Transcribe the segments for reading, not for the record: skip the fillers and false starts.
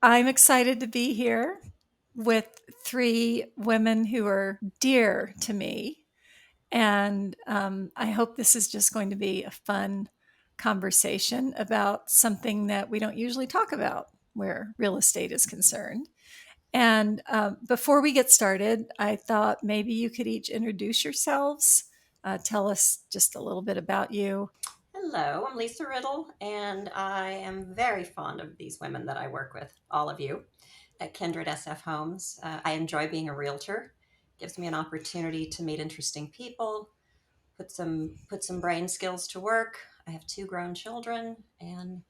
I'm excited to be here with three women who are dear to me. And I hope this is just going to be a fun conversation about something that we don't usually talk about where real estate is concerned. And before we get started, I thought maybe you could each introduce yourselves, tell us just a little bit about you. Hello, I'm Lisa Riddle, and I am very fond of these women that I work with, all of you at Kindred SF Homes. I enjoy being a realtor. Gives me an opportunity to meet interesting people, put some brain skills to work. I have two grown children, and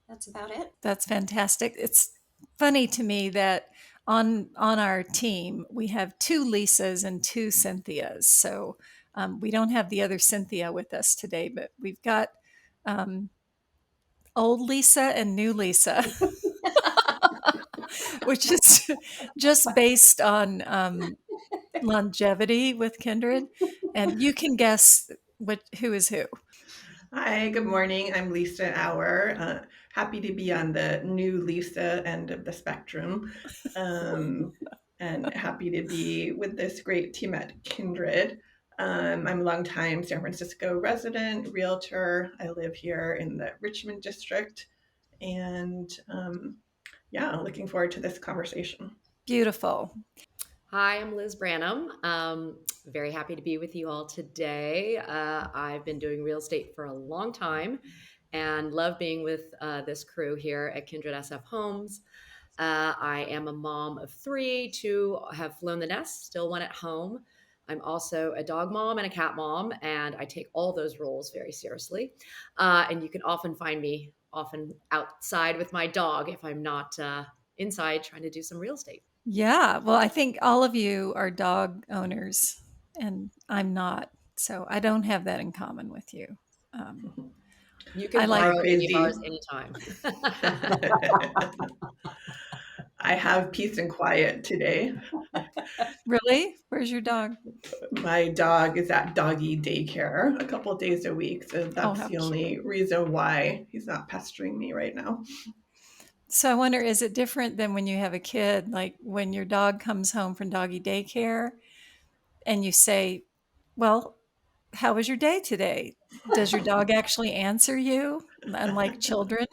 that's about it. That's fantastic. It's funny to me that on our team we have two Lisas and two Cynthias. So we don't have the other Cynthia with us today, but we've got um, old Lisa and new Lisa, which is just based on longevity with Kindred. And you can guess who is who. Hi, good morning. I'm Lisa Auer. Happy to be on the new Lisa end of the spectrum. And happy to be with this great team at Kindred. I'm a longtime San Francisco resident, realtor. I live here in the Richmond district. And yeah, looking forward to this conversation. Beautiful. Hi, I'm Liz Branham. Very happy to be with you all today. I've been doing real estate for a long time and love being with this crew here at Kindred SF Homes. I am a mom of three, two have flown the nest, still one at home. I'm also a dog mom and a cat mom, and I take all those roles very seriously. And you can often find me often outside with my dog if I'm not inside trying to do some real estate. Yeah. Well, I think all of you are dog owners, and I'm not. So I don't have that in common with you. You can I like borrow any crazy. of ours anytime. I have peace and quiet today. Really? Where's your dog? My dog is at doggy daycare a couple of days a week, so that's how the cute. only reason why he's not pestering me right now. So I wonder, is it different than when you have a kid? Like when your dog comes home from doggy daycare and you say, well, how was your day today? Does your dog actually answer you, unlike children?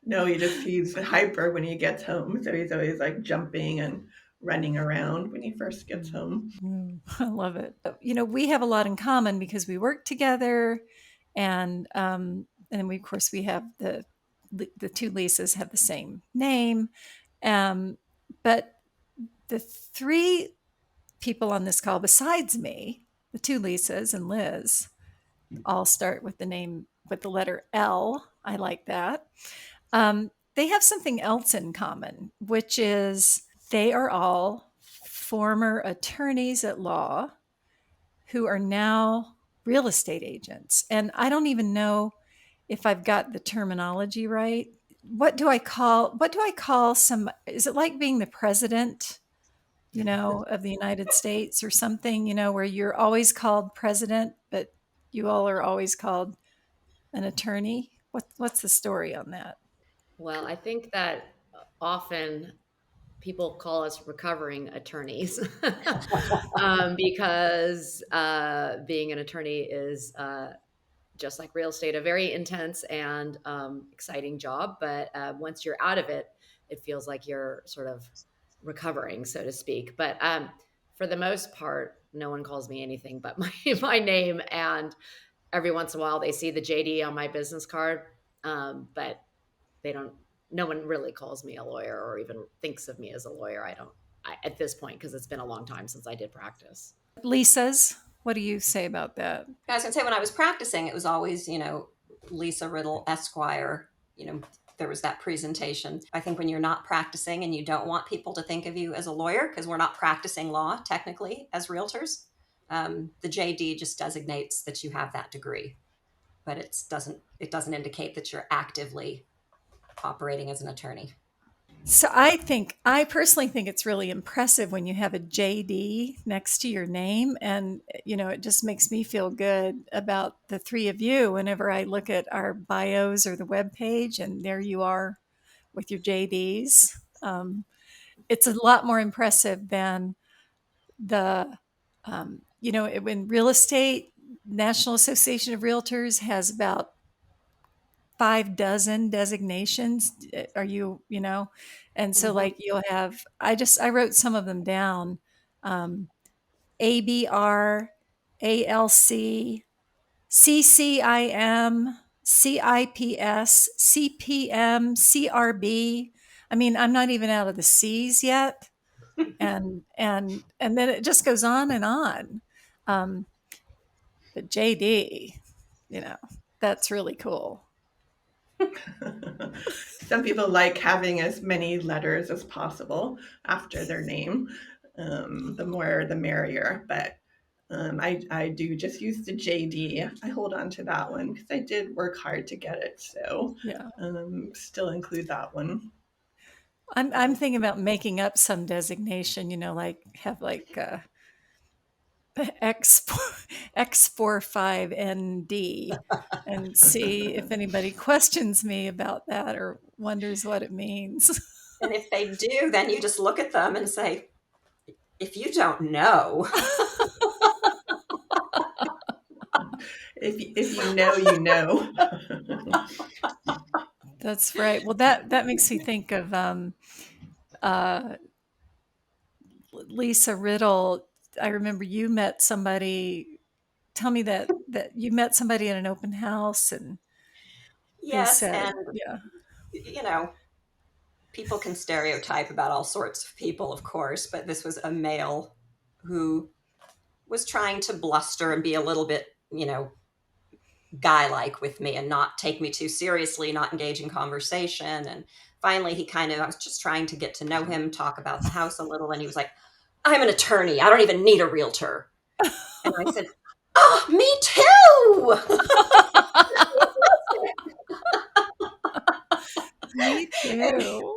No, he's hyper when he gets home, so he's always like jumping and running around when he first gets home. I love it. We have a lot in common because we work together, and we, of course, we have the two Lisas have the same name, but the three people on this call besides me, the two Lisas and Liz, all start with the letter L. I like that. They have something else in common, which is they are all former attorneys at law who are now real estate agents. And I don't even know if I've got the terminology right. What do I call some, is it like being the president, of the United States or something, where you're always called president, but you all are always called an attorney? What's the story on that? Well, I think that often people call us recovering attorneys because being an attorney is just like real estate, a very intense and exciting job. But once you're out of it, it feels like you're sort of recovering, so to speak. But for the most part, no one calls me anything but my name. And every once in a while, they see the JD on my business card, but they don't. No one really calls me a lawyer or even thinks of me as a lawyer. At this point, because it's been a long time since I did practice. Lisa's, what do you say about that? I was going to say, when I was practicing, it was always, Lisa Riddle, Esquire, there was that presentation. I think when you're not practicing and you don't want people to think of you as a lawyer, because we're not practicing law technically as realtors, the JD just designates that you have that degree, but it doesn't indicate that you're actively operating as an attorney. So I personally think it's really impressive when you have a JD next to your name. And, it just makes me feel good about the three of you whenever I look at our bios or the web page and there you are with your JDs. It's a lot more impressive than the, when real estate, National Association of Realtors has about 5 dozen designations. Are and so like you'll have, I wrote some of them down. ABR, ALC, CCIM, CIPS, CPM, CRB. I mean, I'm not even out of the C's yet. And then it just goes on and on. But JD, that's really cool. Some people like having as many letters as possible after their name. The more, the merrier. But I do just use the JD. I hold on to that one because I did work hard to get it. So Yeah. still include that one. I'm thinking about making up some designation, like have like X45ND and see if anybody questions me about that or wonders what it means. And if they do, then you just look at them and say, if you don't know. If you know, you know. That's right. Well, that makes me think of Lisa Riddle. I remember you met somebody. Tell me that you met somebody at an open house, and they Yes, said, and "Yeah, you know, people can stereotype about all sorts of people, of course, but this was a male who was trying to bluster and be a little bit, guy-like with me and not take me too seriously, not engage in conversation. And finally, I was just trying to get to know him, talk about the house a little, and he was like, I'm an attorney. I don't even need a realtor. And I said, oh, me too. me too."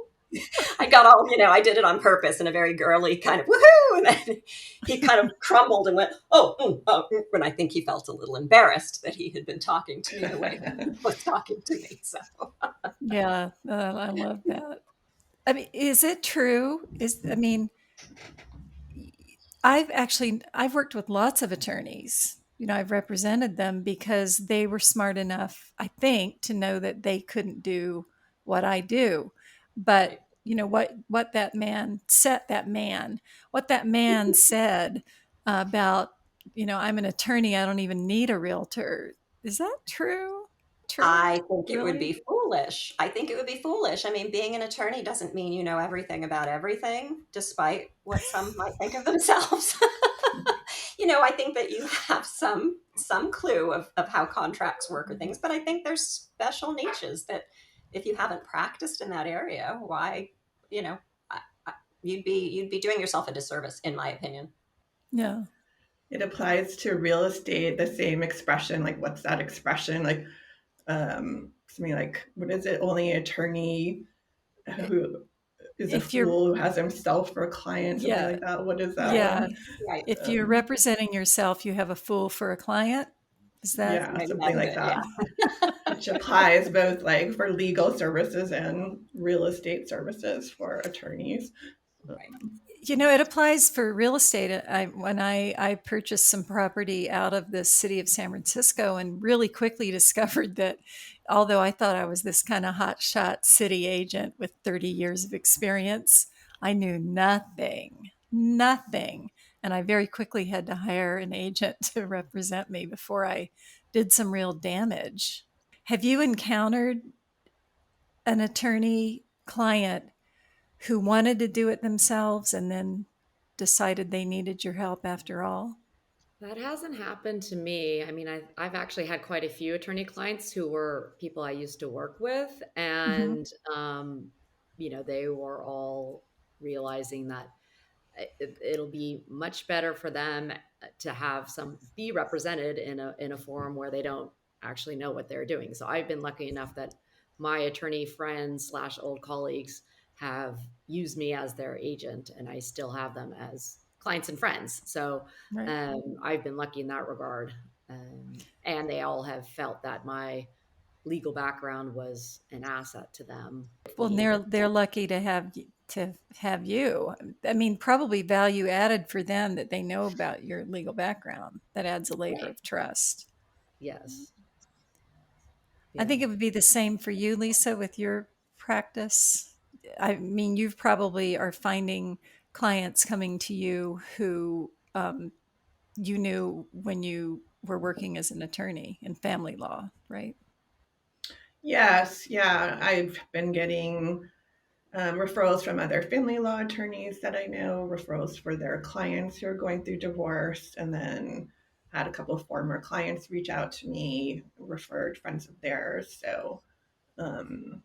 I got all, I did it on purpose in a very girly kind of woohoo. And then he kind of crumbled and went, and I think he felt a little embarrassed that he had been talking to me the way that he was talking to me. So, Yeah, I love that. I mean, is it true? I've worked with lots of attorneys. I've represented them because they were smart enough, I think, to know that they couldn't do what I do. But what that man said about, I'm an attorney, I don't even need a realtor. Is that true? True? I think it would be Really? foolish. I think it would be foolish. I mean, being an attorney doesn't mean you know everything about everything, despite what some might think of themselves. I think that you have some clue of how contracts work or things, but I think there's special niches that if you haven't practiced in that area, why, you know, you'd be doing yourself a disservice, in my opinion. Yeah. It applies to real estate, the same expression. Like, what's that expression? Like, something like, what is it? Only an attorney who is a If you're, fool who has himself for a client, something yeah, like that. What is that yeah. one? Right. If you're representing yourself, you have a fool for a client. Is that? Yeah, Maybe something that's like it. that. Yeah. Which applies both like for legal services and real estate services for attorneys. Right. It applies for real estate. When I purchased some property out of the city of San Francisco and really quickly discovered that although I thought I was this kind of hotshot city agent with 30 years of experience, I knew nothing. And I very quickly had to hire an agent to represent me before I did some real damage. Have you encountered an attorney client who wanted to do it themselves and then decided they needed your help after all? That hasn't happened to me. I mean, I've actually had quite a few attorney clients who were people I used to work with, Mm-hmm. and they were all realizing that it'll be much better for them to have some be represented in a forum where they don't actually know what they're doing. So I've been lucky enough that my attorney friends slash old colleagues have used me as their agent, and I still have them as clients and friends. So Right. I've been lucky in that regard. And they all have felt that my legal background was an asset to them. Well, they're lucky to have you. I mean, probably value added for them that they know about your legal background. That adds a layer Right. of trust. Yes. I think Yeah. it would be the same for you, Lisa, with your practice. I mean, you probably are finding clients coming to you who you knew when you were working as an attorney in family law, right? Yes, yeah, I've been getting referrals from other family law attorneys that I know, referrals for their clients who are going through divorce, and then had a couple of former clients reach out to me, referred friends of theirs. So um,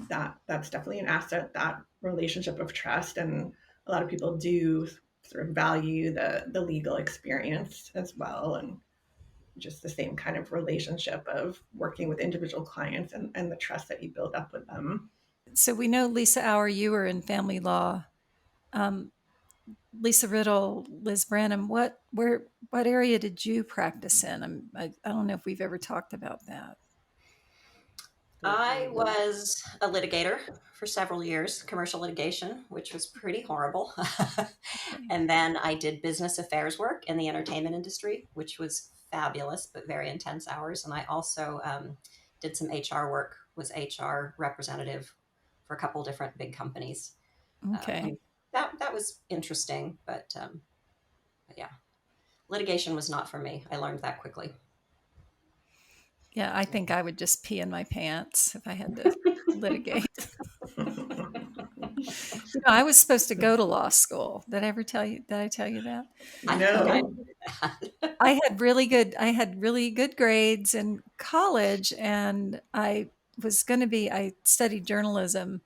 that's definitely an asset, that relationship of trust, and a lot of people do sort of value the legal experience as well, and just the same kind of relationship of working with individual clients and the trust that you build up with them. So we know, Lisa Auer, you were in family law. Um, Lisa Riddle, Liz Branham, what area did you practice in? I don't know if we've ever talked about that. I was a litigator for several years, commercial litigation, which was pretty horrible. Okay. And then I did business affairs work in the entertainment industry, which was fabulous, but very intense hours. And I also did some HR work, was HR representative for a couple different big companies. Okay. And that was interesting, but yeah, litigation was not for me. I learned that quickly. Yeah, I think I would just pee in my pants if I had to litigate. I was supposed to go to law school. Did I ever tell you? Did I tell you that? I think I No. did that. I had really good grades in college, and I studied journalism,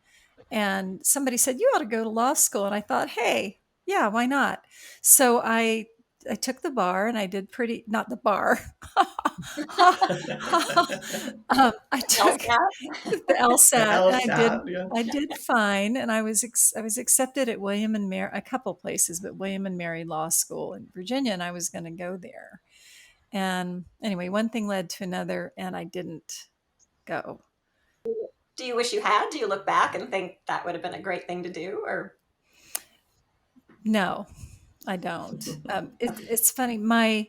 and somebody said you ought to go to law school, and I thought, hey, yeah, why not? So I took the bar, and I did pretty, not the bar. I took LSAT? the The LSAT, and LSAT, yeah. I did fine, and I was accepted at William and Mary, a couple places, but William and Mary Law School in Virginia, and I was going to go there. And anyway, one thing led to another, and I didn't go. Do you wish you had? Do you look back and think that would have been a great thing to do? Or No, I don't. It's funny. My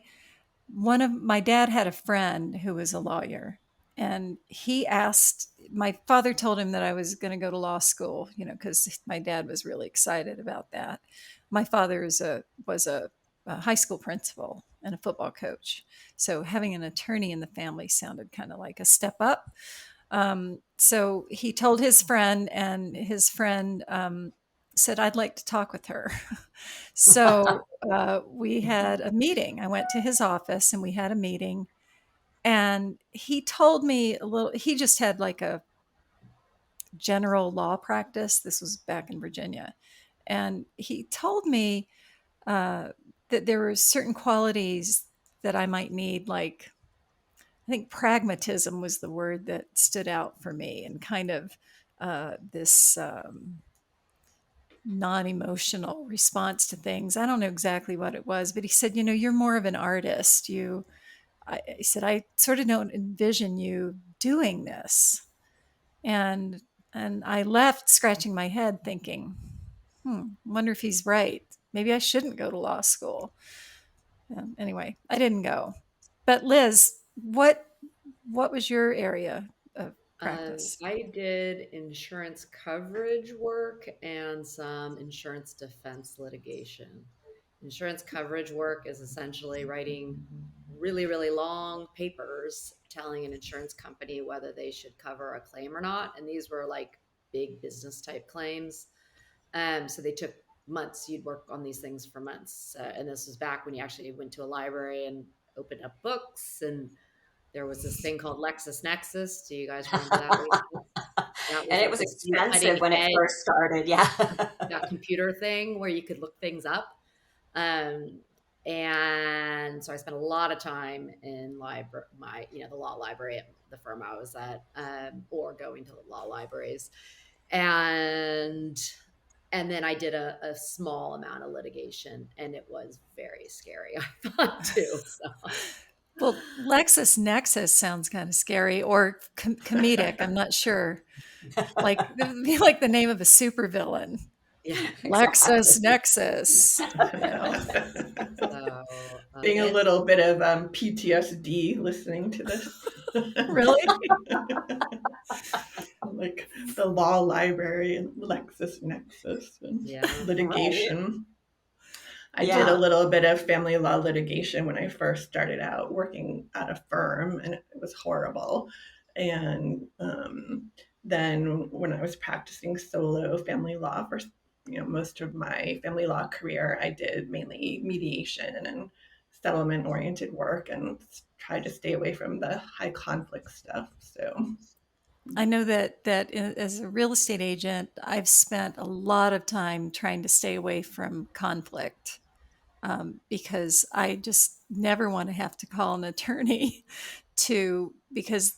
dad had a friend who was a lawyer, and he asked, my father told him that I was going to go to law school, because my dad was really excited about that. My father was a high school principal and a football coach, so having an attorney in the family sounded kind of like a step up. So he told his friend, and his friend said, I'd like to talk with her. So we had a meeting. I went to his office and we had a meeting. And he told me he just had like a general law practice. This was back in Virginia. And he told me that there were certain qualities that I might need, like, I think pragmatism was the word that stood out for me, and kind of this non-emotional response to things. I don't know exactly what it was, but he said, you're more of an artist. He said, I sort of don't envision you doing this. And I left scratching my head thinking, wonder if he's right. Maybe I shouldn't go to law school. Anyway, I didn't go. But Liz, what was your area of practice? I did insurance coverage work and some insurance defense litigation. Insurance coverage work is essentially writing really, really long papers telling an insurance company whether they should cover a claim or not. And these were like big business type claims. So they took months. You'd work on these things for months. And this was back when you actually went to a library and opened up books, and there was this thing called LexisNexis. Do you guys remember that? That was and it like was this expensive cutting when it edge, first started. Yeah. that computer thing where you could look things up. And so I spent a lot of time in the law library at the firm I was at, or going to the law libraries. And then I did a small amount of litigation, and it was very scary, I thought, too. So Well, LexisNexis sounds kind of scary or comedic. I'm not sure. Like it would be like the name of a supervillain. Yeah. Exactly. LexisNexis. So, Being a it's little bit of PTSD listening to this. Really? Like the law library and LexisNexis and yeah. litigation. I did a Yeah. little bit of family law litigation when I first started out working at a firm, and it was horrible. And then when I was practicing solo family law for most of my family law career, I did mainly mediation and settlement oriented work and tried to stay away from the high conflict stuff. So I know that as a real estate agent, I've spent a lot of time trying to stay away from conflict because I just never want to have to call an attorney because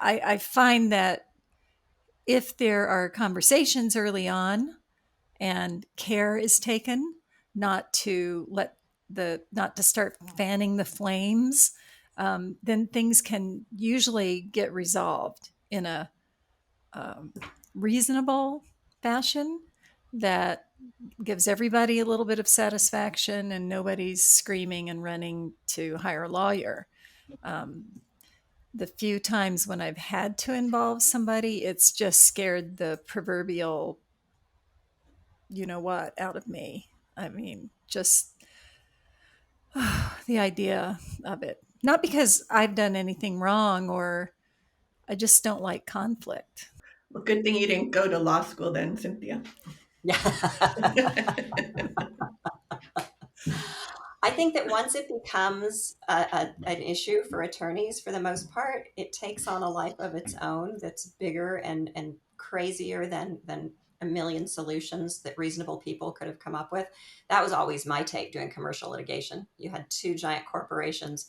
I find that if there are conversations early on and care is taken not to not to start fanning the flames, then things can usually get resolved in a um, reasonable fashion that gives everybody a little bit of satisfaction and nobody's screaming and running to hire a lawyer. Um, the few times when I've had to involve somebody, it's just scared the proverbial, you know what, out of me. I mean, just the idea of it. Not because I've done anything wrong or I just don't like conflict. well, good thing you didn't go to law school then, Cynthia. Yeah. I think that once it becomes an issue for attorneys, for the most part, it takes on a life of its own that's bigger and crazier than a million solutions that reasonable people could have come up with. That was always my take doing commercial litigation. You had two giant corporations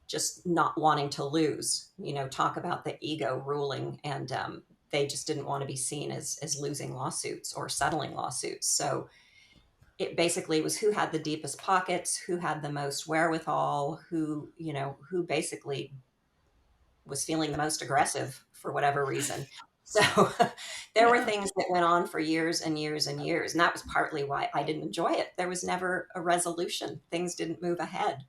just not wanting to lose, talk about the ego ruling. And they just didn't want to be seen as losing lawsuits or settling lawsuits. So it basically was who had the deepest pockets, who had the most wherewithal, who basically was feeling the most aggressive for whatever reason. So there were Yeah. things that went on for years and years and years. And that was partly why I didn't enjoy it. There was never a resolution. Things didn't move ahead.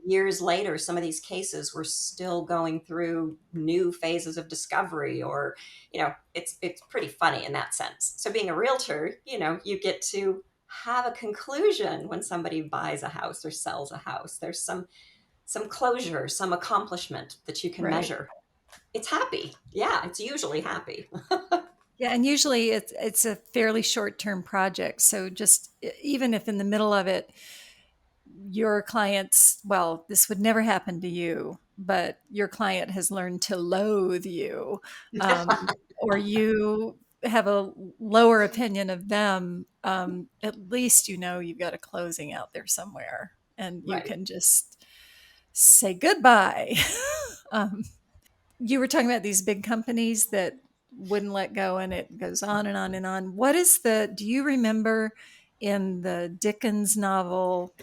Years later, some of these cases were still going through new phases of discovery, or, it's pretty funny in that sense. So being a realtor, you get to have a conclusion when somebody buys a house or sells a house. There's some closure, some accomplishment that you can Right. measure. It's happy. Yeah, it's usually happy. Yeah, and usually it's a fairly short-term project. So just even if in the middle of it your clients, well, this would never happen to you, but your client has learned to loathe you, or you have a lower opinion of them, at least you know you've got a closing out there somewhere and you Right. can just say goodbye. um, you were talking about these big companies that wouldn't let go and it goes on and on and on. Do you remember in the Dickens novel,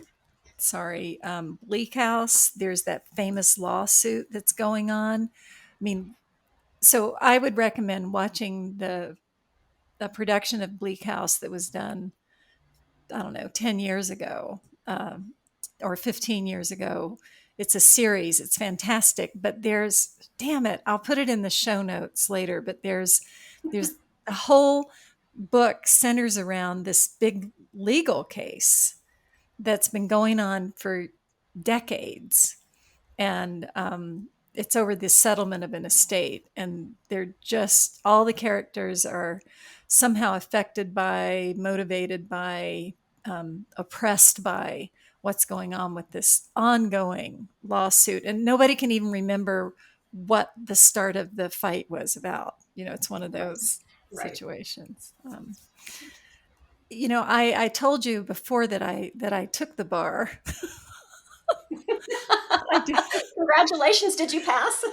Bleak House, there's that famous lawsuit that's going on? I mean, so I would recommend watching the production of Bleak House that was done, I don't know, 10 years ago, or 15 years ago. It's a series. It's fantastic, but damn it, I'll put it in the show notes later, but there's a whole book centers around this big legal case that's been going on for decades. And it's over the settlement of an estate. And they're just, all the characters are somehow affected by, motivated by, oppressed by what's going on with this ongoing lawsuit. And nobody can even remember what the start of the fight was about. It's one of Right. those Right. situations. I told you before that I took the bar. I did. Congratulations. Did you pass?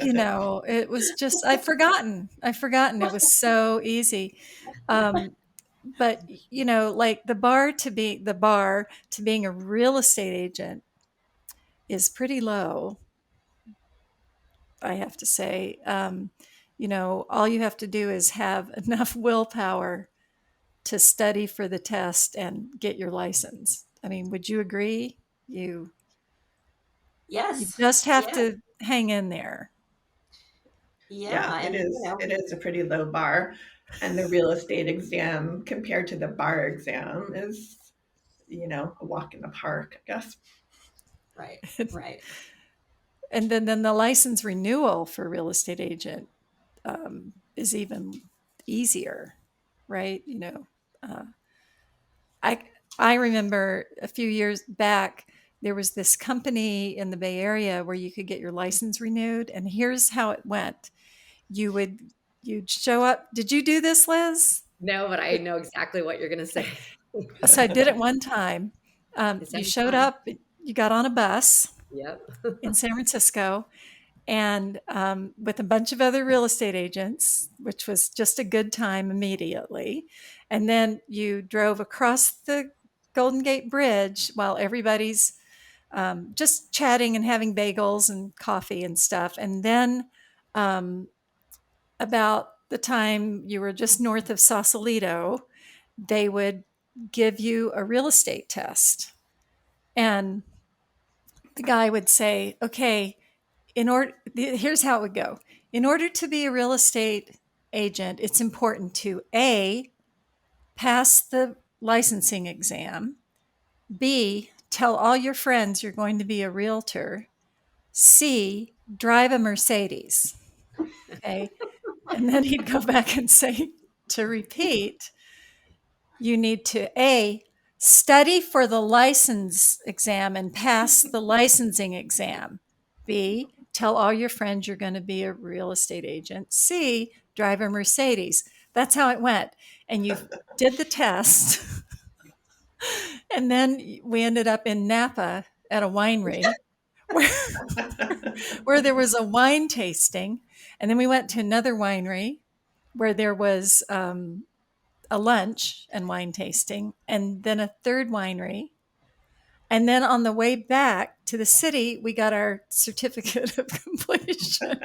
It was just I've forgotten. It was so easy. But like the bar to being a real estate agent, is pretty low, I have to say. All you have to do is have enough willpower to study for the test and get your license. I mean, would you agree? You Yes. just have Yeah. to hang in there. Yeah. Yeah, And, it is a pretty low bar. And the real estate exam compared to the bar exam is, a walk in the park, I guess. right. Right. And then the license renewal for a real estate agent is even easier, right? Uh, I I remember a few years back there was this company in the Bay Area where you could get your license renewed, and here's how it went: you would you'd show up. Did you do this, Liz? No, but I know exactly what you're going to say. Okay. So I did it one time. It You sounds showed fun. up. You got on a bus Yep. in San Francisco, and with a bunch of other real estate agents, which was just a good time immediately. And then you drove across the Golden Gate Bridge while everybody's just chatting and having bagels and coffee and stuff. And then um, about the time you were just north of Sausalito, they would give you a real estate test. And the guy would say, okay, here's how it would go. In order to be a real estate agent, it's important to A, pass the licensing exam, B, tell all your friends you're going to be a realtor, C, drive a Mercedes. Okay. And then he'd go back and say, to repeat, you need to A, study for the license exam and pass the licensing exam. B, tell all your friends you're going to be a real estate agent. C, drive a Mercedes. That's how it went. And you did the test. And then we ended up in Napa at a winery where, where there was a wine tasting. And then we went to another winery where there was a lunch and wine tasting, and then a third winery. And then on the way back to the city, we got our certificate of completion.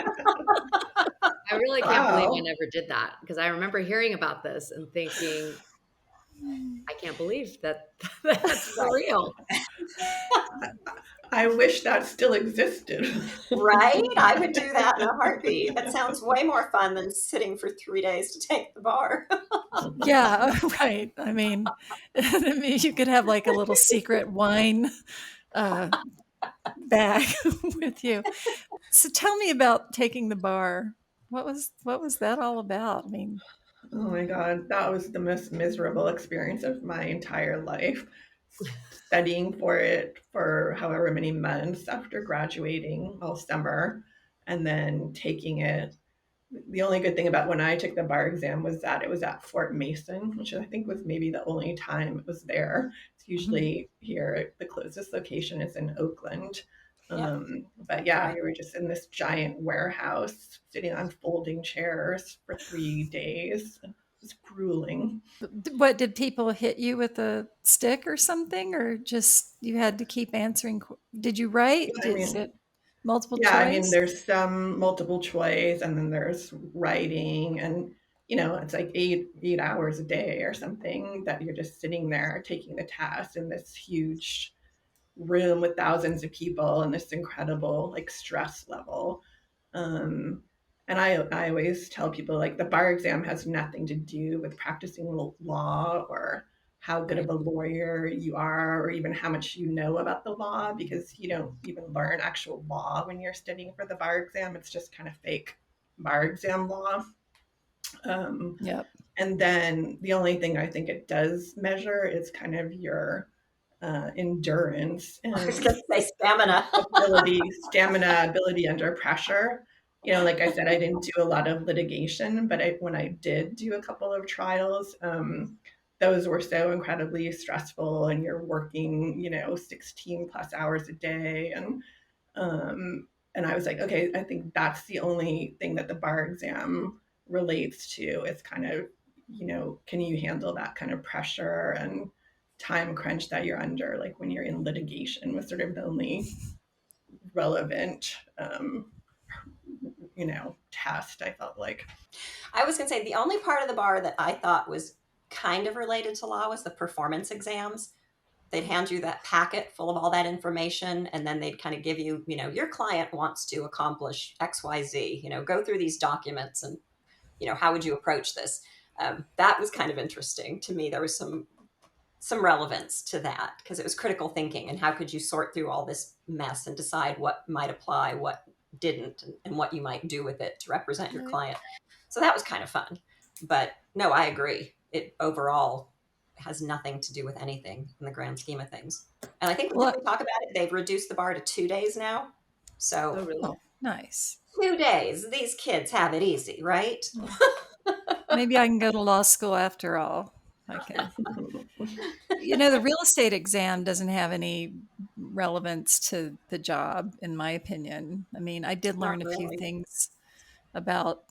I really can't believe I Wow. never did that because I remember hearing about this and thinking, I can't believe that that's for Right. real. I wish that still existed. Right? I would do that in a heartbeat. That sounds way more fun than sitting for 3 days to take the bar. Yeah, right. I mean, you could have like a little secret wine uh, bag with you. So tell me about taking the bar. What was that all about? I mean, Oh my God, that was the most miserable experience of my entire life. Studying for it for however many months after graduating all summer and then taking it. The only good thing about when I took the bar exam was that it was at Fort Mason, which I think was maybe the only time it was there. It's usually here, the closest location is in Oakland. Yep. But That's yeah, right. we were just in this giant warehouse sitting on folding chairs for 3 days. It was grueling. what did people hit you with a stick or something, or just you had to keep answering? Did you write? I Is mean, it multiple yeah, I mean, choice? there's some multiple choice and then there's writing and it's like eight hours a day or something that you're just sitting there taking the test in this huge room with thousands of people and this incredible like stress level. Um, and I always tell people like the bar exam has nothing to do with practicing law or how good Right. of a lawyer you are or even how much you know about the law because you don't even learn actual law when you're studying for the bar exam. It's just kind of fake bar exam law. Um, Yep. and then the only thing I think it does measure is kind of your endurance I was and going to say stamina. stamina, ability under pressure. Like I said, I didn't do a lot of litigation, but when I did do a couple of trials, those were so incredibly stressful, and you're working, 16 plus hours a day, um, and I was like, okay, I think that's the only thing that the bar exam relates to. It's kind of, can you handle that kind of pressure and time crunch that you're under, like when you're in litigation was sort of the only relevant, test, I felt like. I was going to say the only part of the bar that I thought was kind of related to law was the performance exams. They'd hand you that packet full of all that information, and then they'd kind of give you, your client wants to accomplish XYZ, go through these documents and, how would you approach this? That was kind of interesting to me. There was some relevance to that because it was critical thinking and how could you sort through all this mess and decide what might apply, what didn't, and what you might do with it to represent your client. So that was kind of fun. But no, I agree. It overall has nothing to do with anything in the grand scheme of things. And I think when we talk about it, they've reduced the bar to 2 days now. So really? Nice. 2 days. These kids have it easy, right? Maybe I can go to law school after all. I can. The real estate exam doesn't have any relevance to the job, in my opinion. I mean, I did learn a few things about,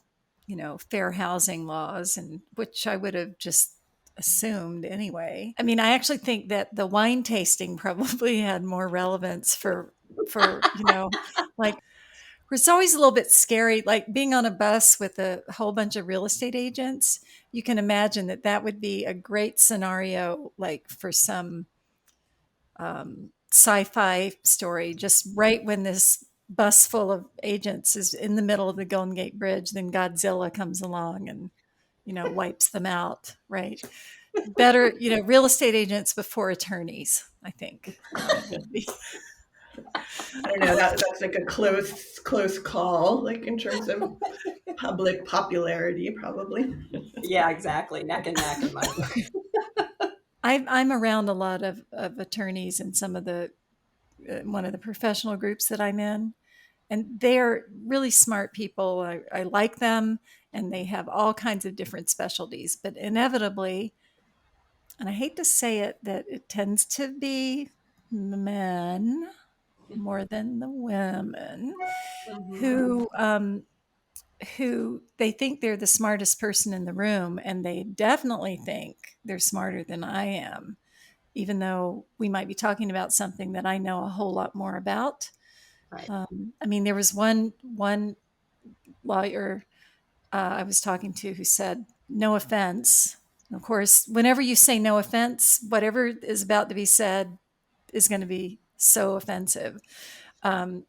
fair housing laws, and which I would have just assumed anyway. I mean, I actually think that the wine tasting probably had more relevance for like, it's always a little bit scary, like being on a bus with a whole bunch of real estate agents. You can imagine that would be a great scenario, like for some sci-fi story, just right when this bus full of agents is in the middle of the Golden Gate Bridge, then Godzilla comes along and, wipes them out, right? Better, real estate agents before attorneys, I think. Would be. I don't know, that's like a close call, like in terms of public popularity, probably. Yeah, exactly. Neck and neck in my book. I'm around a lot of attorneys in some of the one of the professional groups that I'm in, and they're really smart people. I like them, and they have all kinds of different specialties. But inevitably, and I hate to say it, that it tends to be men more than the women who they think they're the smartest person in the room, and they definitely think they're smarter than I am, even though we might be talking about something that I know a whole lot more about. Right. I mean, there was one lawyer I was talking to who said, "No offense." And of course, whenever you say "no offense," whatever is about to be said is going to be so offensive.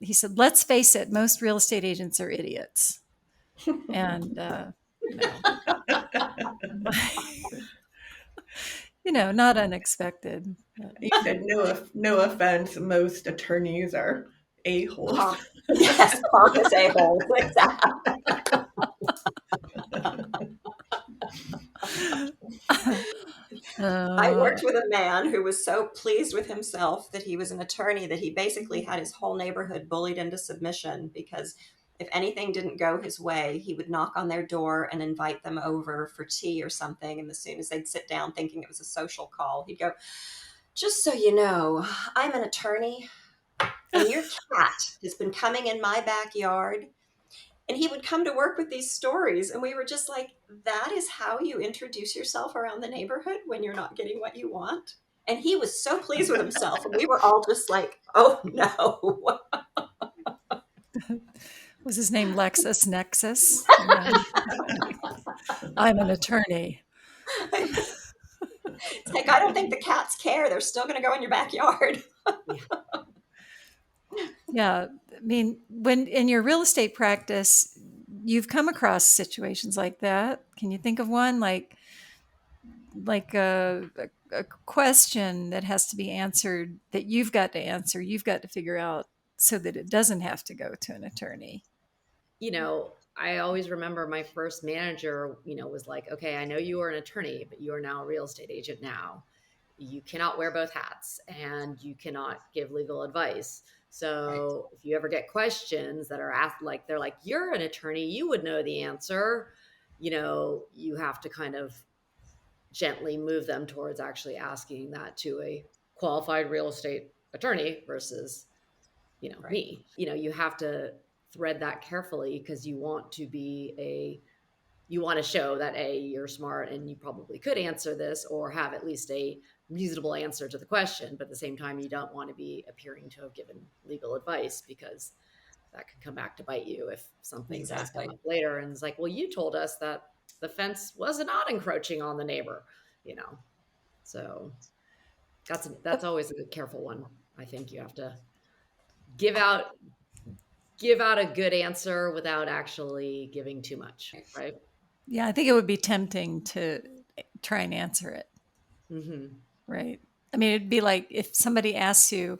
He said, "Let's face it, most real estate agents are idiots." And not unexpected. You said no offense, most attorneys are a-holes. Yes, pompous a-holes. I worked with a man who was so pleased with himself that he was an attorney that he basically had his whole neighborhood bullied into submission, because if anything didn't go his way, he would knock on their door and invite them over for tea or something. And as soon as they'd sit down thinking it was a social call, he'd go, "Just so you know, I'm an attorney and your cat has been coming in my backyard." And he would come to work with these stories. And we were just like, that is how you introduce yourself around the neighborhood when you're not getting what you want? And he was so pleased with himself. And we were all just like, oh no. Was his name LexisNexis? I'm an attorney. It's like, I don't think the cats care. They're still going to go in your backyard. Yeah. I mean, when in your real estate practice, you've come across situations like that. Can you think of one like a question that has to be answered, that you've got to answer, you've got to figure out so that it doesn't have to go to an attorney? I always remember my first manager, was like, "Okay, I know you are an attorney, but you are now a real estate agent now. You cannot wear both hats and you cannot give legal advice. So if you ever get questions that are asked, like, they're like, you're an attorney, you would know the answer, you have to kind of gently move them towards actually asking that to a qualified real estate attorney versus, me. You have to thread that carefully because you want to show that you're smart and you probably could answer this or have at least a reasonable answer to the question, but at the same time, you don't want to be appearing to have given legal advice, because that can come back to bite you if something does come up later and it's like, well, you told us that the fence was not encroaching on the neighbor, so that's always a careful one. I think you have to give out a good answer without actually giving too much, right? Yeah, I think it would be tempting to try and answer it. Mm-hmm. Right. I mean, it'd be like if somebody asks you,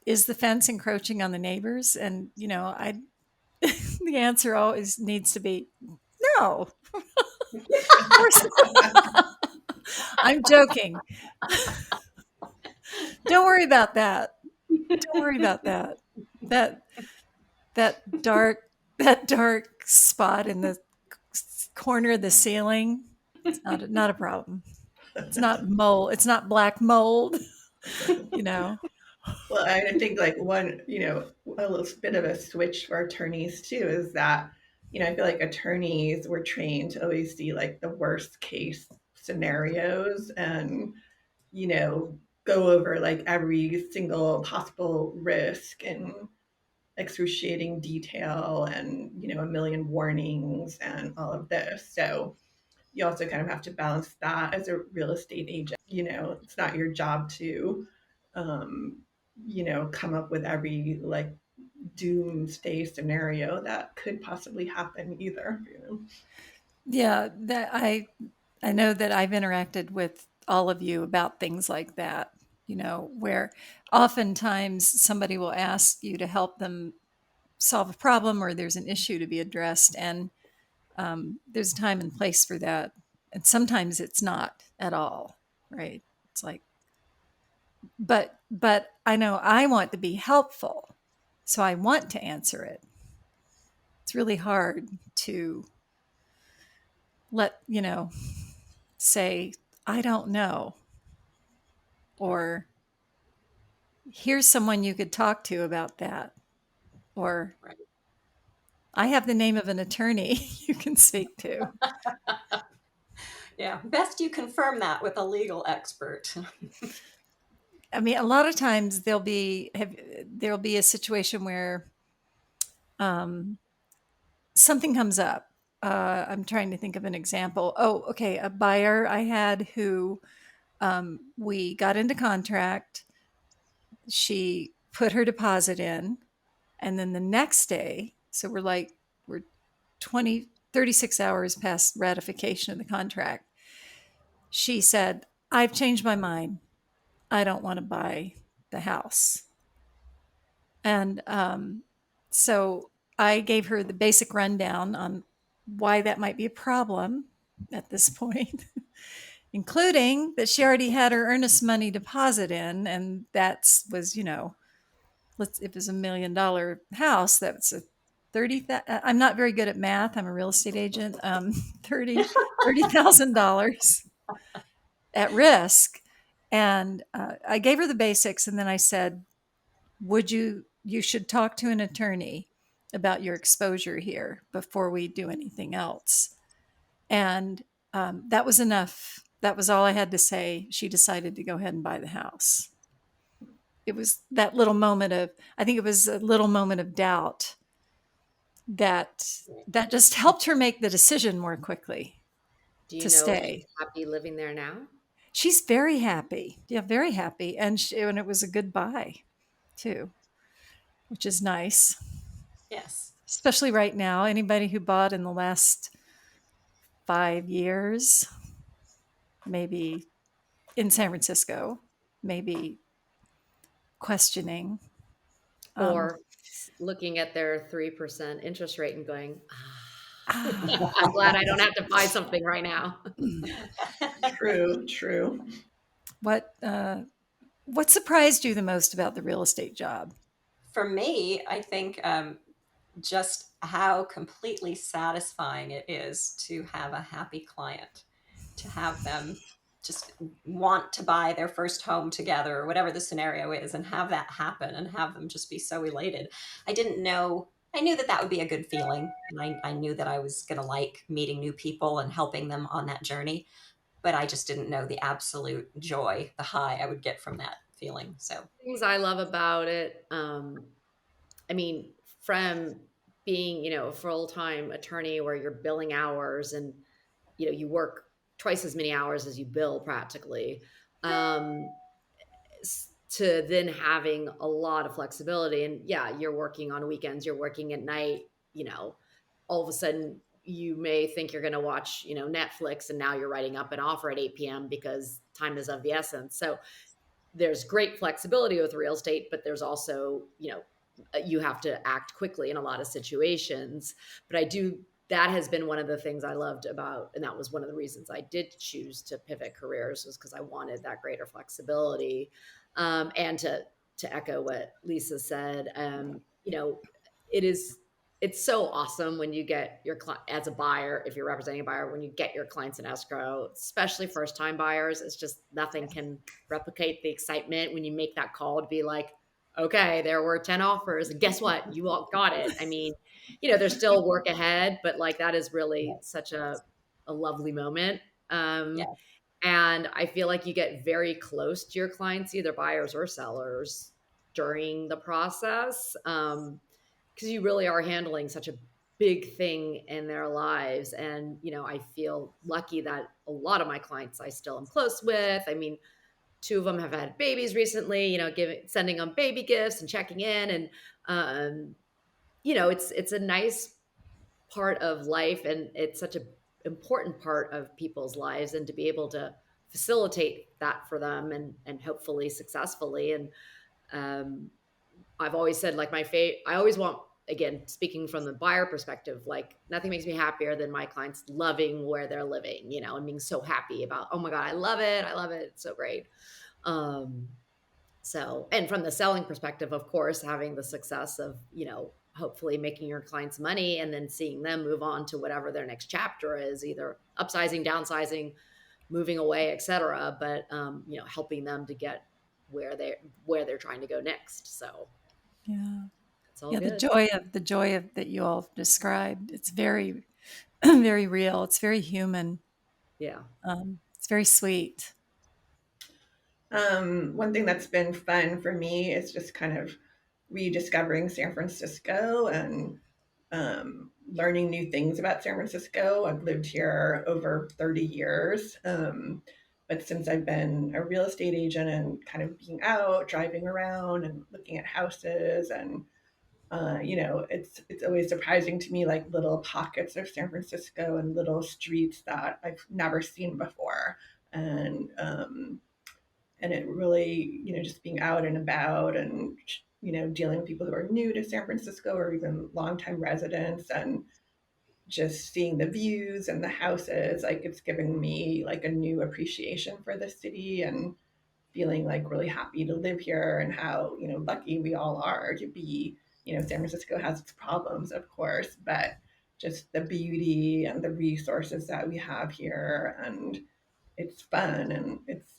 is the fence encroaching on the neighbors? And, the answer always needs to be no. Of course not. I'm joking. Don't worry about that. Don't worry about that. That dark spot in the corner of the ceiling, it's not a problem. It's not mold. It's not black mold. Well, I think like one, a little bit of a switch for attorneys too is that, I feel like attorneys were trained to always see like the worst case scenarios and, go over like every single possible risk and excruciating detail and, a million warnings and all of this. So you also kind of have to balance that as a real estate agent. It's not your job to, come up with every like doomsday scenario that could possibly happen either. Yeah, that I know that I've interacted with all of you about things like that, where oftentimes somebody will ask you to help them solve a problem or there's an issue to be addressed, and there's a time and place for that. And sometimes it's not at all, right? It's like, but I know I want to be helpful, so I want to answer it. It's really hard to let, say, I don't know, or here's someone you could talk to about that, or Right. I have the name of an attorney you can speak to. Yeah, best you confirm that with a legal expert. I mean, a lot of times there'll be a situation where something comes up. I'm trying to think of an example. Oh, okay, a buyer I had who we got into contract. She put her deposit in, and then the next day, so we're 36 hours past ratification of the contract. She said, I've changed my mind. I don't want to buy the house. And so I gave her the basic rundown on why that might be a problem at this point, including that she already had her earnest money deposit in, and that was, if it was $1 million house, that's a 30. I'm not very good at math. I'm a real estate agent. $30,000 at risk, and I gave her the basics, and then I said, you should talk to an attorney about your exposure here before we do anything else. And that was enough. That was all I had to say. She decided to go ahead and buy the house. It was that little moment of, I think it was a little moment of doubt that just helped her make the decision more quickly. Do you to know stay. If she's happy living there now? She's very happy. Yeah, very happy. And it was a good buy too, which is nice. Yes. Especially right now, anybody who bought in the last 5 years, maybe in San Francisco, maybe questioning. Or looking at their 3% interest rate and going, I'm glad I don't have to buy something right now. True. What surprised you the most about the real estate job? For me, I think just how completely satisfying it is to have a happy client, to have them just want to buy their first home together or whatever the scenario is, and have that happen and have them just be so elated. I knew that would be a good feeling. And I knew that I was going to like meeting new people and helping them on that journey. but I just didn't know the absolute joy, the high I would get from that feeling. So Things I love about it, I mean, from being, a full-time attorney where you're billing hours and, you work twice as many hours as you bill practically, um, to then having a lot of flexibility. And yeah, you're working on weekends, you're working at night, all of a sudden you may think you're going to watch, Netflix, and now you're writing up an offer at 8 p.m. because time is of the essence. So there's great flexibility with real estate, but there's also, you have to act quickly in a lot of situations. But that has been one of the things I loved about, and that was one of the reasons I did choose to pivot careers, was because I wanted that greater flexibility. And to echo what Lisa said, it is, it's so awesome when you get your client as a buyer, if you're representing a buyer, when you get your clients in escrow, especially first time buyers. It's just, nothing can replicate the excitement when you make that call to be like, okay, there were 10 offers and guess what? You all got it. I mean, there's still work ahead, but like, that is really such a lovely moment. yeah, And I feel like you get very close to your clients, either buyers or sellers, during the process. Because you really are handling such a big thing in their lives. And, I feel lucky that a lot of my clients I still am close with. I mean, two of them have had babies recently, sending them baby gifts and checking in. And, it's a nice part of life, and it's such an important part of people's lives, and to be able to facilitate that for them, and hopefully successfully. And, I've always said, like, I always want, again, speaking from the buyer perspective, like, nothing makes me happier than my clients loving where they're living, and being so happy about, oh my God, I love it. I love it. It's so great. Um, and from the selling perspective, of course, having the success of, hopefully making your clients money and then seeing them move on to whatever their next chapter is, either upsizing, downsizing, moving away, etc. But, helping them to get where they're trying to go next. So Yeah. it's all Yeah. good. The joy of that you all described. It's very, very real. It's very human. Yeah. It's very sweet. One thing that's been fun for me is just kind of rediscovering San Francisco and learning new things about San Francisco. I've lived here over 30 years. But since I've been a real estate agent and kind of being out, driving around and looking at houses, and it's always surprising to me, like little pockets of San Francisco and little streets that I've never seen before. And it really, just being out and about and, dealing with people who are new to San Francisco or even longtime residents, and just seeing the views and the houses, like it's giving me like a new appreciation for the city, and feeling like really happy to live here, and how, lucky we all are to be, San Francisco has its problems, of course, but just the beauty and the resources that we have here. And it's fun, and it's,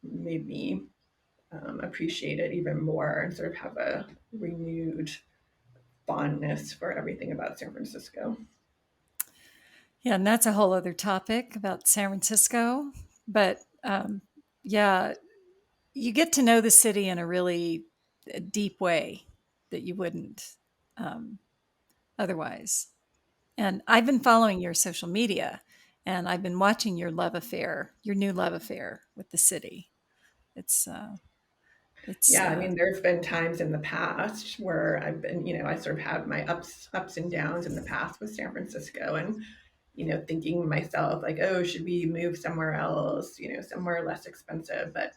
made me appreciate it even more, and sort of have a renewed fondness for everything about San Francisco. Yeah, and that's a whole other topic about San Francisco. But yeah, you get to know the city in a really deep way that you wouldn't otherwise. And I've been following your social media, and I've been watching your love affair, your new love affair with the city. It's Yeah, I mean, there's been times in the past where I've been, I sort of had my ups and downs in the past with San Francisco, and thinking to myself like, oh, should we move somewhere else, somewhere less expensive? But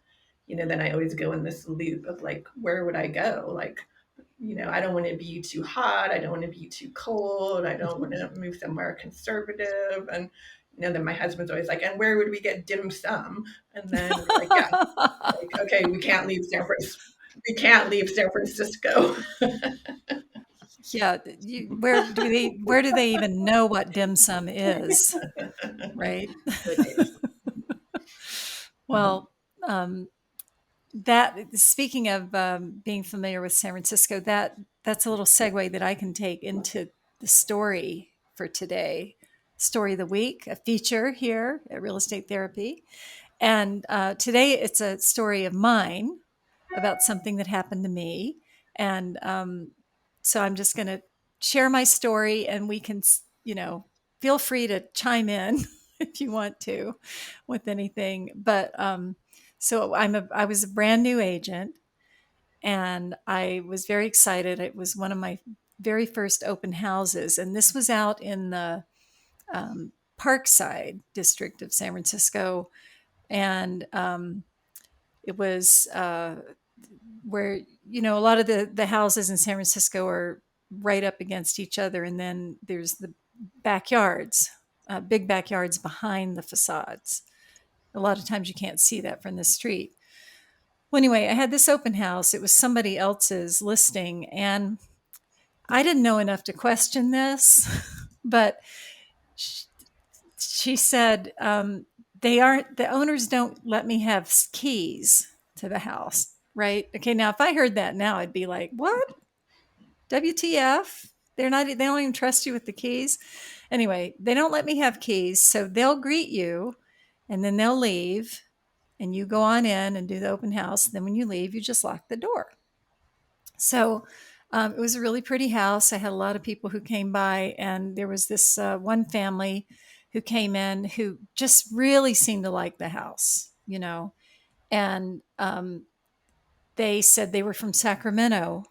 then I always go in this loop of like, where would I go? Like, I don't want to be too hot. I don't want to be too cold. I don't want to move somewhere conservative. And then my husband's always like, and where would we get dim sum? And then we're like, yeah, like, okay, we can't leave San Francisco. We can't leave San Francisco. Yeah, where do they even know what dim sum is, right? Well, that speaking of being familiar with San Francisco, that's a little segue that I can take into the story for today. story of the week, a feature here at Real Estate Therapy. And today it's a story of mine about something that happened to me. And so I'm just going to share my story, and we can, feel free to chime in if you want to with anything. But so I was a brand new agent, and I was very excited. It was one of my very first open houses, and this was out in the Parkside district of San Francisco. And it was where, a lot of the houses in San Francisco are right up against each other, and then there's the backyards, big backyards behind the facades. A lot of times you can't see that from the street. Well, anyway, I had this open house. It was somebody else's listing, and I didn't know enough to question this, but she said, the owners don't let me have keys to the house. Right. Okay. Now, if I heard that now, I'd be like, what? WTF? They don't even trust you with the keys. Anyway, they don't let me have keys. So they'll greet you and then they'll leave, and you go on in and do the open house. Then when you leave, you just lock the door. So it was a really pretty house. I had a lot of people who came by, and there was this one family who came in who just really seemed to like the house, and they said they were from Sacramento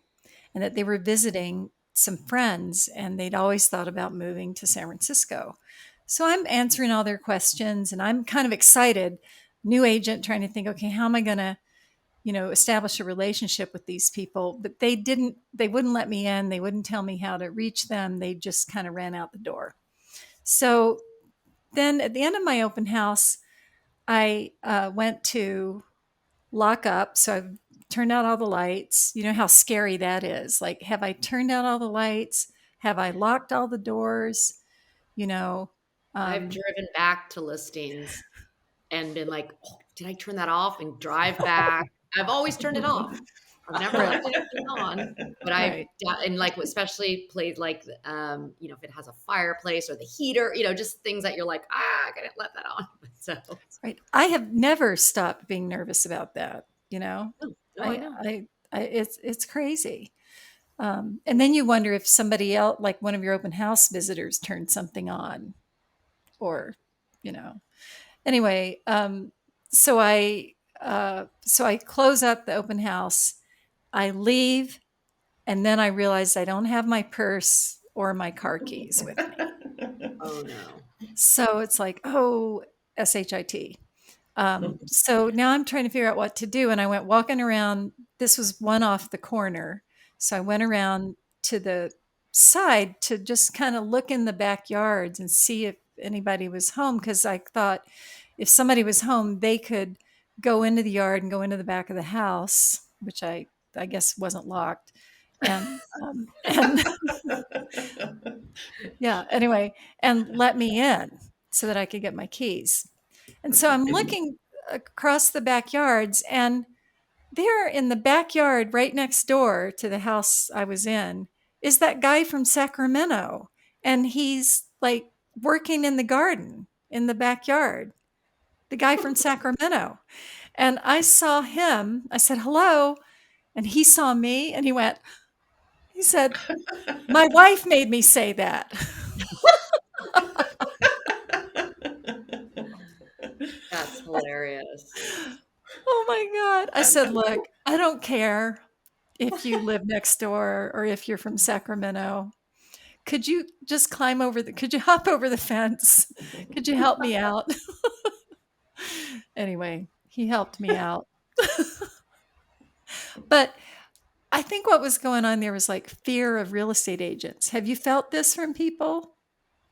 and that they were visiting some friends, and they'd always thought about moving to San Francisco. So I'm answering all their questions, and I'm kind of excited, new agent, trying to think, okay, how am I going to establish a relationship with these people? But they wouldn't let me in. They wouldn't tell me how to reach them. They just kind of ran out the door. So then at the end of my open house, I went to lock up. So I turned out all the lights. You know how scary that is. Like, have I turned out all the lights? Have I locked all the doors? I've driven back to listings and been like, oh, did I turn that off, and drive back? I've always turned it off. I've never left anything on, but I've done, and like, especially played like, if it has a fireplace or the heater, just things that you're like, I gotta let that on. So, right. I have never stopped being nervous about that. I know. It's crazy. And then you wonder if somebody else, like one of your open house visitors, turned something on, or, anyway. So I close up the open house, I leave, and then I realize I don't have my purse or my car keys with me. Oh no. So it's like, oh, SHIT. So now I'm trying to figure out what to do. And I went walking around. This was one off the corner. So I went around to the side to just kind of look in the backyards and see if anybody was home. Because I thought if somebody was home, they could go into the yard and go into the back of the house, which I guess wasn't locked. And yeah, anyway, and let me in so that I could get my keys. And so I'm looking across the backyards, and there in the backyard right next door to the house I was in is that guy from Sacramento. And he's like working in the garden in the backyard, the guy from Sacramento. And I saw him. I said, hello. And he saw me, and he said, my wife made me say that. That's hilarious. Oh my God. I said, look, I don't care if you live next door or if you're from Sacramento. Could you just could you hop over the fence? Could you help me out? Anyway, he helped me out. But I think what was going on there was like fear of real estate agents. Have you felt this from people?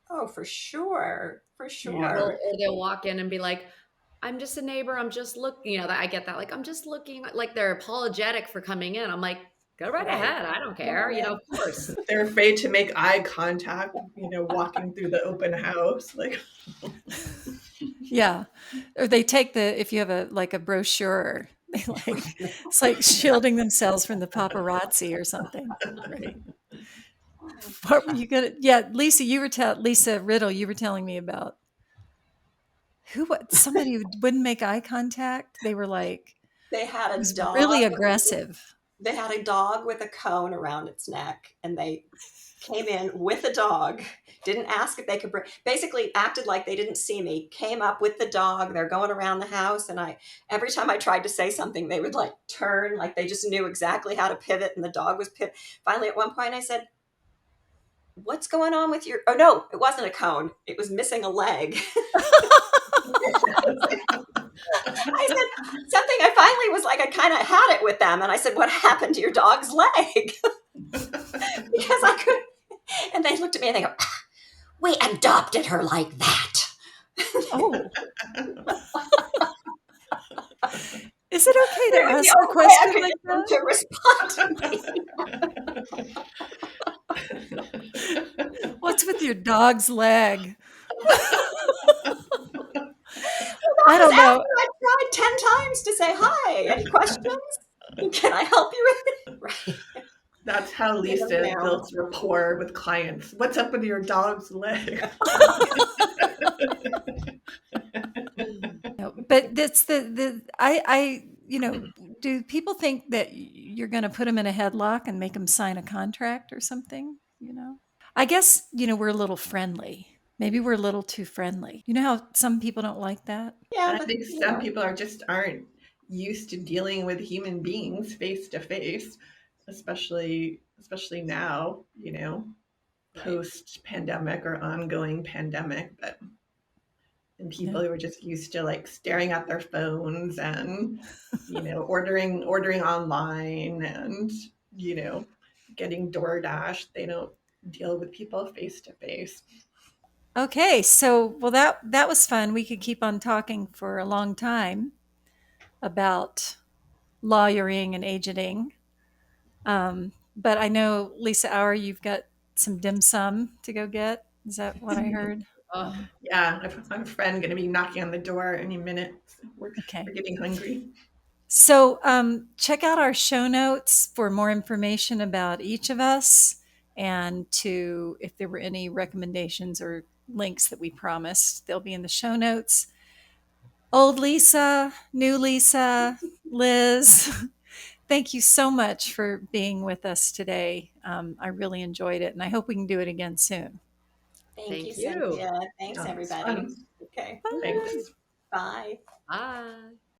Oh, for sure. For Yeah. sure. Or they'll walk in and be like, I'm just a neighbor. I'm just looking, I get that. Like, I'm just looking, like they're apologetic for coming in. I'm like, go right ahead. I don't care. Of course. They're afraid to make eye contact, walking through the open house. Like, yeah. Or they take if you have a brochure, it's like shielding themselves from the paparazzi or something. Right. What were you gonna? Yeah, Lisa, Lisa Riddle. You were telling me about somebody who wouldn't make eye contact. They were like, They had it a was dog. really aggressive. They had a dog with a cone around its neck, and they came in with a dog, didn't ask if they could bring, basically acted like they didn't see me, came up with the dog. They're going around the house, and every time I tried to say something, they would like turn, like they just knew exactly how to pivot, and the dog was pivot. Finally, at one point, I said, "What's going on with your?" Oh no, it wasn't a cone. It was missing a leg. I said something. I finally was like, I kind of had it with them, and I said, "What happened to your dog's leg?" Because I could. And they looked at me and they go, "We adopted her like that." Oh. Is it okay to ask a I question could like get them that? to respond to me. What's with your dog's leg? I don't know. I tried 10 times to say, "Hi, any questions? Can I help you with it?" Right. That's how Lisa builds rapport with clients. What's up with your dog's leg? No, but that's I do people think that you're going to put them in a headlock and make them sign a contract or something? I guess, we're a little friendly. Maybe we're a little too friendly. You know how some people don't like that? Yeah, And I but think some people aren't used to dealing with human beings face to face, especially now, post pandemic or ongoing pandemic. And people who are just used to like staring at their phones and ordering online and getting DoorDash. They don't deal with people face to face. Okay, so well that was fun. We could keep on talking for a long time about lawyering and agenting. But I know, Lisa Auer, you've got some dim sum to go get. Is that what I heard? Oh, Yeah, I have a friend going to be knocking on the door any minute. So we're Okay. getting hungry. So check out our show notes for more information about each of us, and if there were any recommendations or links that we promised, they'll be in the show notes. Old Lisa, new Lisa, Liz, thank you so much for being with us today. I really enjoyed it, and I hope we can do it again soon. Thank you, thank you. Cynthia. Thanks, Oh, it's everybody. fun. Okay. Thanks. Bye. Bye.